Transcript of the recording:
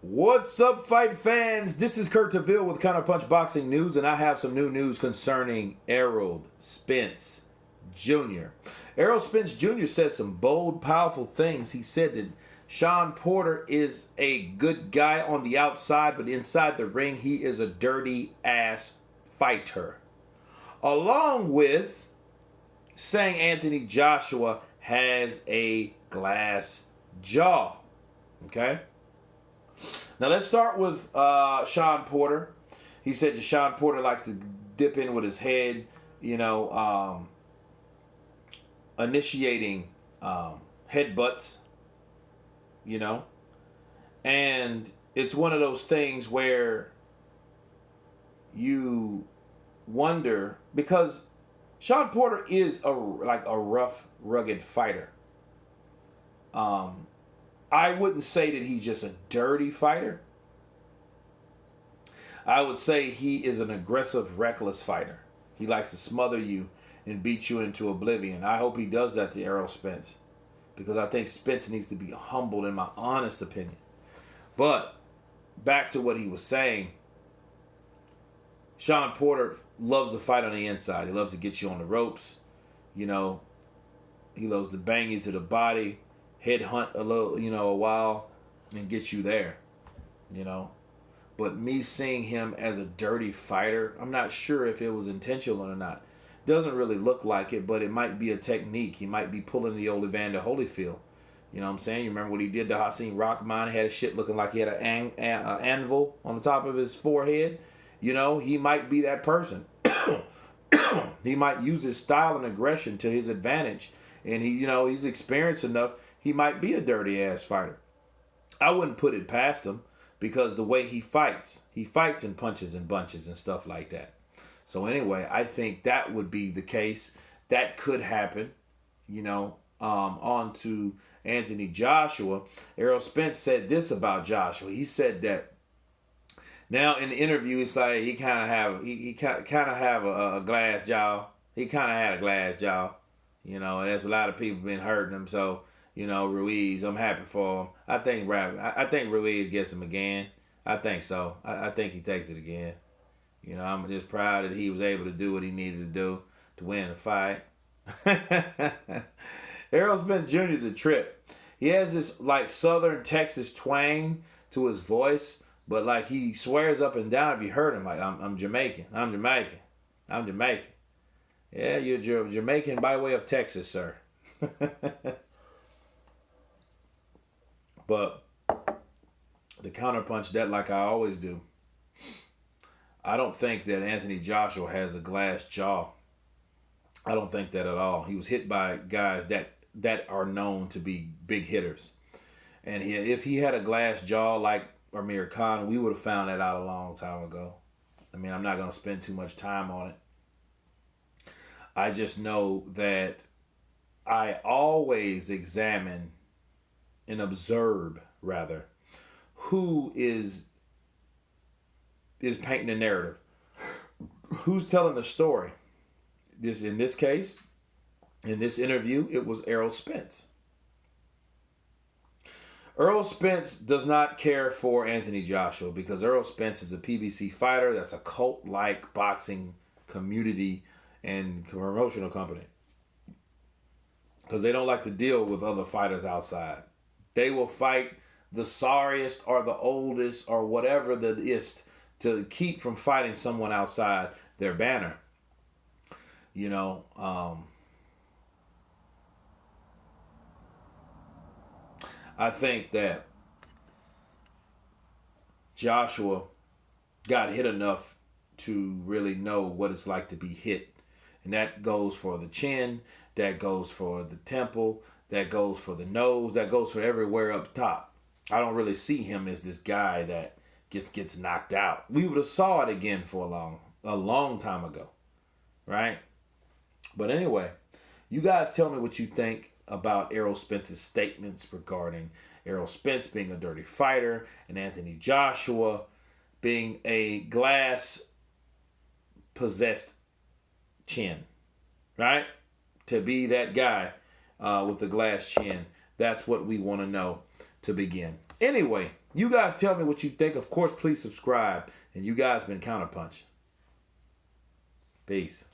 What's up, fight fans? This is Kurt Taville with Counterpunch Boxing News, and I have some new news concerning Errol Spence Jr. Errol Spence Jr. said some bold, powerful things. He said that Shawn Porter is a good guy on the outside, but inside the ring, he is a dirty-ass fighter. Along with saying Anthony Joshua has a glass jaw. Okay? Now let's start with Shawn Porter. He said that Shawn Porter likes to dip in with his head, initiating headbutts, and it's one of those things where you wonder, because Shawn Porter is a rough, rugged fighter. I wouldn't say that he's just a dirty fighter. I would say he is an aggressive, reckless fighter. He likes to smother you and beat you into oblivion. I hope he does that to Errol Spence, because I think Spence needs to be humbled, in my honest opinion. But back to what he was saying, Shawn Porter loves to fight on the inside. He loves to get you on the ropes. He loves to bang you to the body, head hunt a little, a while, and get you there, But me seeing him as a dirty fighter, I'm not sure if it was intentional or not. Doesn't really look like it, but it might be a technique. He might be pulling the old Evander Holyfield. You know what I'm saying? You remember what he did to Hasim Rahman? He had a shit looking like he had an anvil on the top of his forehead. He might be that person. He might use his style and aggression to his advantage. And he's experienced enough. He might be a dirty ass fighter. I wouldn't put it past him, because the way he fights in punches and bunches and stuff like that. So anyway, I think that would be the case. That could happen, on to Anthony Joshua. Errol Spence said this about Joshua. He said that now in the interview, it's like he kind of have a glass jaw. He kind of had a glass jaw, and there's a lot of people been hurting him. So Ruiz, I'm happy for him. I think Ruiz gets him again. I think so. I think he takes it again. I'm just proud that he was able to do what he needed to do to win the fight. Errol Spence Jr. is a trip. He has this Southern Texas twang to his voice, but he swears up and down if you heard him, I'm Jamaican. I'm Jamaican. I'm Jamaican. Yeah, you're Jamaican by way of Texas, sir. But to counterpunch that, like I always do, I don't think that Anthony Joshua has a glass jaw. I don't think that at all. He was hit by guys that are known to be big hitters. And if he had a glass jaw like Amir Khan, we would have found that out a long time ago. I'm not going to spend too much time on it. I just know that I always examine and observe, rather, who is painting a narrative, who's telling the story. In this case, in this interview, it was Errol Spence. Errol Spence does not care for Anthony Joshua, because Errol Spence is a PBC fighter. That's a cult-like boxing community and promotional company, because they don't like to deal with other fighters outside. They will fight the sorriest or the oldest or whatever that is to keep from fighting someone outside their banner. I think that Joshua got hit enough to really know what it's like to be hit. And that goes for the chin, that goes for the temple, that goes for the nose, that goes for everywhere up top. I don't really see him as this guy that just gets knocked out. We would have saw it again for a long time ago, right? But anyway, you guys tell me what you think about Errol Spence's statements regarding Errol Spence being a dirty fighter and Anthony Joshua being a glass-possessed chin, right? To be that guy with the glass chin. That's what we want to know to begin. Anyway, you guys tell me what you think. Of course, please subscribe. And you guys been Counterpunch. Peace.